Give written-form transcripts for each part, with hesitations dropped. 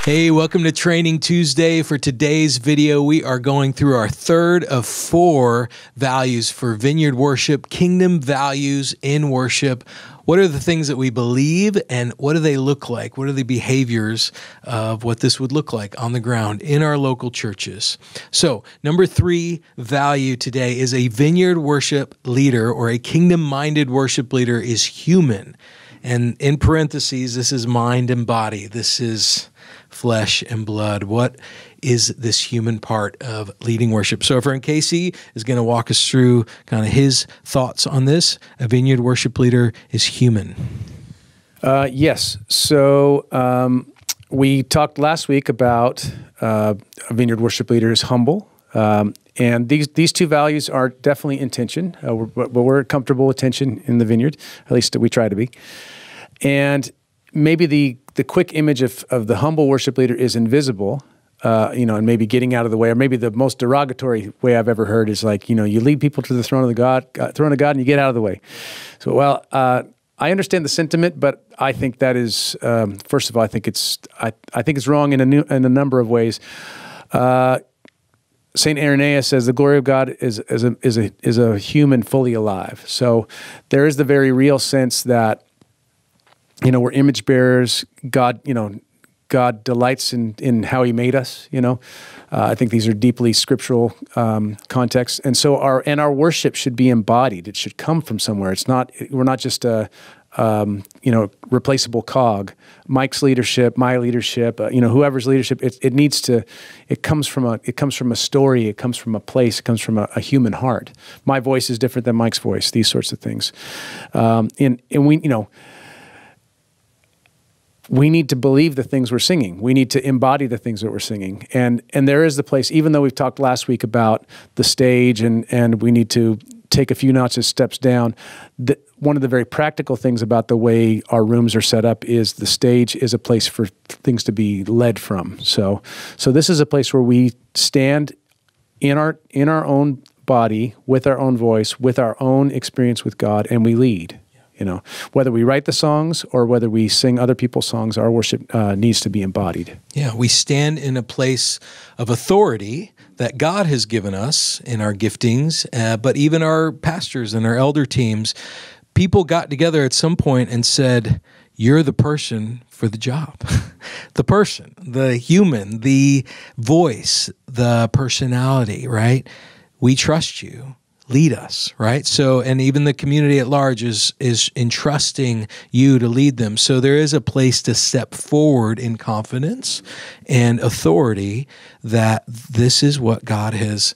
Hey, welcome to Training Tuesday. For today's video, we are going through our third of 4 values for Vineyard Worship, kingdom values in worship. What are the things that we believe and what do they look like? What are the behaviors of what this would look like on the ground in our local churches? So, number 3 value today is a Vineyard Worship leader or a kingdom-minded worship leader is human. And in parentheses, this is mind and body. This is flesh and blood. What is this human part of leading worship? So our friend Casey is going to walk us through kind of his thoughts on this. A Vineyard Worship leader is human. Yes. So we talked last week about a Vineyard Worship leader is humble. And these 2 values are definitely in tension, but we're comfortable with tension in the Vineyard, at least we try to be. And maybe the quick image of the humble worship leader is invisible, and maybe getting out of the way, or maybe the most derogatory way I've ever heard is like, you lead people to the throne of God, and you get out of the way. So, well, I understand the sentiment, but I think that is, first of all, I think it's wrong in a number of ways. Saint Irenaeus says the glory of God is a human fully alive. So there is the very real sense that we're image bearers. God delights in how He made us. I think these are deeply scriptural contexts, and so our worship should be embodied. It should come from somewhere. We're not just a replaceable cog. Mike's leadership, my leadership, whoever's leadership. It comes from a story. It comes from a place. It comes from a human heart. My voice is different than Mike's voice. These sorts of things, and we need to believe the things we're singing. We need to embody the things that we're singing. And there is the place, even though we've talked last week about the stage and we need to take a few steps down, one of the very practical things about the way our rooms are set up is the stage is a place for things to be led from. So this is a place where we stand in our own body, with our own voice, with our own experience with God, and we lead. Whether we write the songs or whether we sing other people's songs, our worship needs to be embodied. Yeah, we stand in a place of authority that God has given us in our giftings, but even our pastors and our elder teams, people got together at some point and said, you're the person for the job. The person, the human, the voice, the personality, right? We trust you. Lead us, right? So, and even the community at large is entrusting you to lead them. So there is a place to step forward in confidence and authority that this is what God has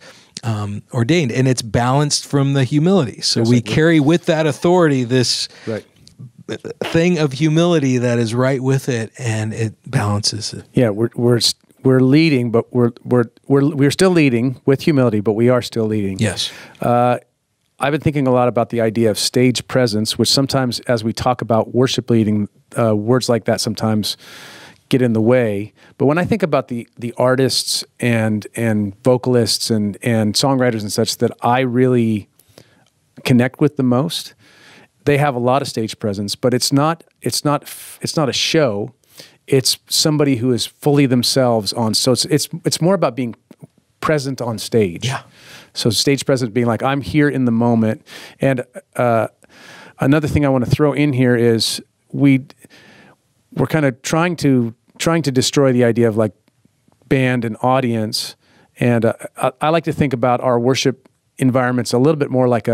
ordained, and it's balanced from the humility. So we carry with that authority this thing of humility that is right with it, and it balances it. Yeah, we're leading, but we're still leading with humility, but we are still leading. Yes. I've been thinking a lot about the idea of stage presence, which sometimes, as we talk about worship leading, words like that sometimes get in the way. But when I think about the artists and vocalists and songwriters and such that I really connect with the most, they have a lot of stage presence, but it's not a show. It's somebody who is fully themselves on. So it's more about being present on stage. Yeah. So stage presence being like, I'm here in the moment. And another thing I want to throw in here is we're kind of trying to destroy the idea of like band and audience. And I like to think about our worship environments a little bit more like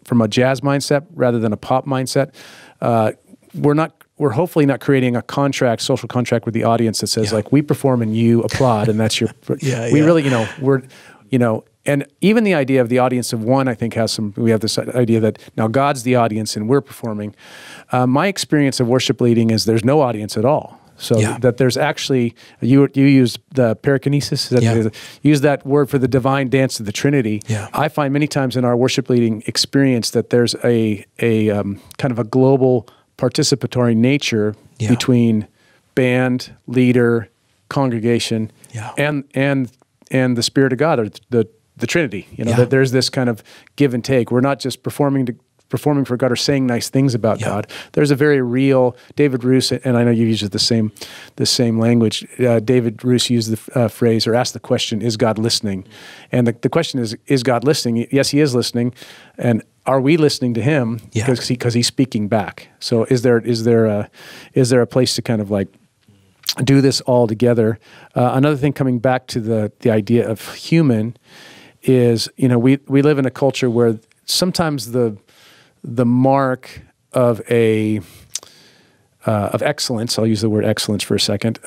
from a jazz mindset rather than a pop mindset. We're hopefully not creating a social contract with the audience that says like, we perform and you applaud and that's your, really, and even the idea of the audience of one, I think we have this idea that now God's the audience and we're performing. My experience of worship leading is there's no audience at all. So that there's actually, you used the perikinesis, use that word for the divine dance of the Trinity. Yeah. I find many times in our worship leading experience that there's a kind of a global participatory nature between band, leader, congregation, and the Spirit of God, or the Trinity. That there's this kind of give and take. We're not just performing performing for God or saying nice things about Yeah. God. There's a very real David Roos, and I know you use the same language. David Roos used the phrase or asked the question, "Is God listening?" And the question is God listening? Yes, He is listening, and are we listening to Him? Yeah. Because He's speaking back. So is there a place to kind of like do this all together? Another thing, coming back to the idea of human, is, you know, we live in a culture where sometimes the mark of excellence, I'll use the word excellence for a second,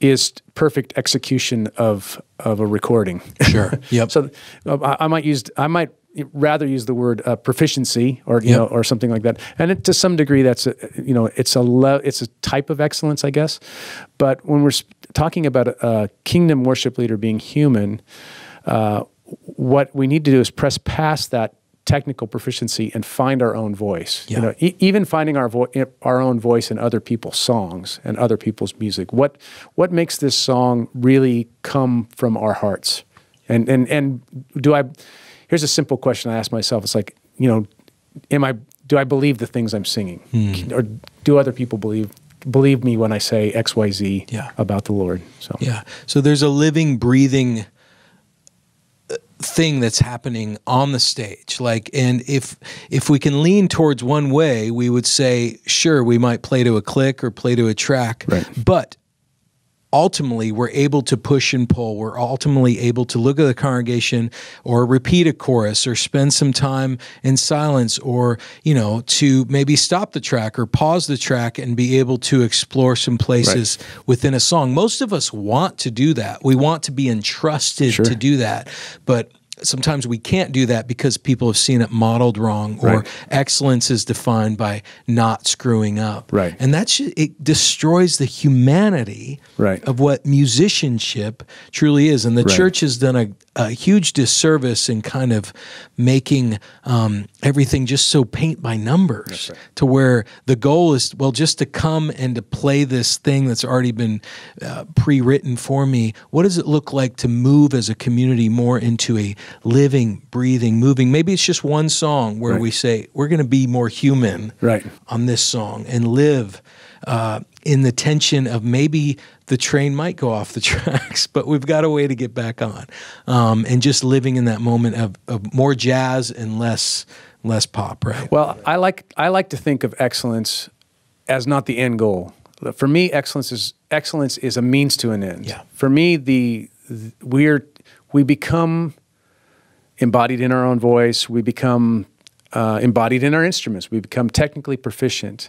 is perfect execution of a recording. Sure. Yep. So I might rather use the word proficiency, or you know, or something like that. And to some degree, that's it's a type of excellence, I guess. But when we're talking about a kingdom worship leader being human, what we need to do is press past that technical proficiency and find our own voice. Yeah. You know, even finding our own voice in other people's songs and other people's music. What makes this song really come from our hearts? And here's a simple question I ask myself. It's like, you know, do I believe the things I'm singing? Or do other people believe me when I say X, Y, Z about the Lord? So there's a living, breathing thing that's happening on the stage. Like, and if we can lean towards one way, we would say, sure, we might play to a click or play to a track, right. But ultimately we're able to push and pull. We're ultimately able to look at the congregation or repeat a chorus or spend some time in silence, or, you know, to maybe stop the track or pause the track and be able to explore some places within a song. Most of us want to do that. We want to be entrusted to do that, but sometimes we can't do that because people have seen it modeled wrong, or excellence is defined by not screwing up. Right. And it destroys the humanity of what musicianship truly is. And the church has done a huge disservice in kind of making everything just so paint by numbers, to where the goal is, well, just to come and to play this thing that's already been pre-written for me. What does it look like to move as a community more into a living, breathing, moving? Maybe it's just one song where we say, we're going to be more human on this song and live in the tension of maybe the train might go off the tracks, but we've got a way to get back on, and just living in that moment of more jazz and less pop, right? Well, I like to think of excellence as not the end goal. For me, excellence is a means to an end. Yeah. For me, we become embodied in our own voice. We become embodied in our instruments. We become technically proficient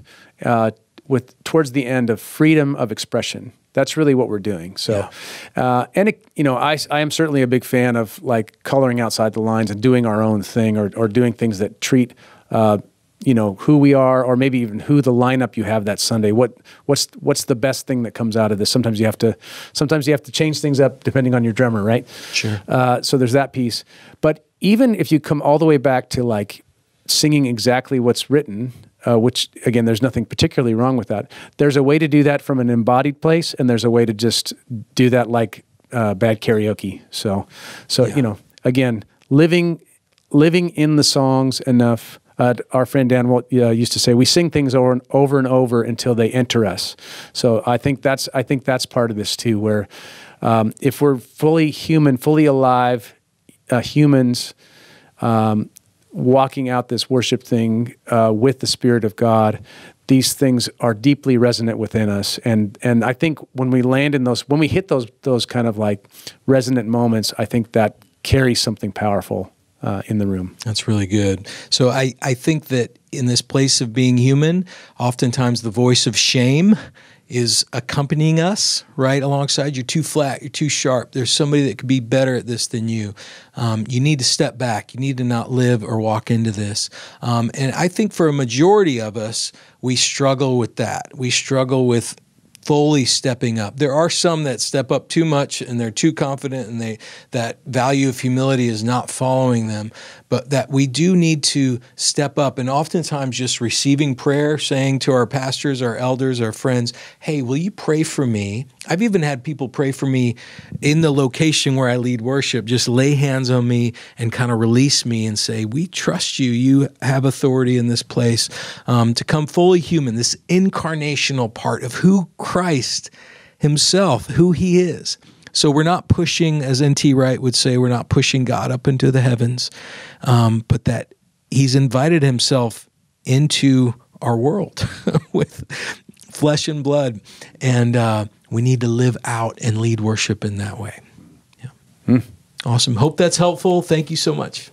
towards the end of freedom of expression. That's really what we're doing. So, I am certainly a big fan of like coloring outside the lines and doing our own thing, or doing things that treat, who we are, or maybe even who the lineup you have that Sunday. What's the best thing that comes out of this? Sometimes you have to change things up depending on your drummer, right? Sure. So there's that piece. But even if you come all the way back to like singing exactly what's written, which again, there's nothing particularly wrong with that. There's a way to do that from an embodied place, and there's a way to just do that like bad karaoke. So again, living in the songs enough. Our friend Dan used to say, we sing things over and over until they enter us. So I think that's part of this too, where if we're fully human, fully alive humans, walking out this worship thing with the Spirit of God, these things are deeply resonant within us. And I think when we land in those, when we hit those kind of like resonant moments, I think that carries something powerful in the room. That's really good. So I think that in this place of being human, oftentimes the voice of shame is accompanying us right alongside. You're too flat, you're too sharp. There's somebody that could be better at this than you. You need to step back. You need to not live or walk into this. And I think for a majority of us, we struggle with that. We struggle with fully stepping up. There are some that step up too much and they're too confident, and that value of humility is not following them. but that we do need to step up, and oftentimes just receiving prayer, saying to our pastors, our elders, our friends, hey, will you pray for me? I've even had people pray for me in the location where I lead worship, just lay hands on me and kind of release me and say, we trust you. You have authority in this place, to come fully human, this incarnational part of who Christ himself, who he is. So we're not pushing, as N.T. Wright would say, we're not pushing God up into the heavens, but that he's invited himself into our world with flesh and blood, and we need to live out and lead worship in that way. Yeah. Awesome. Hope that's helpful. Thank you so much.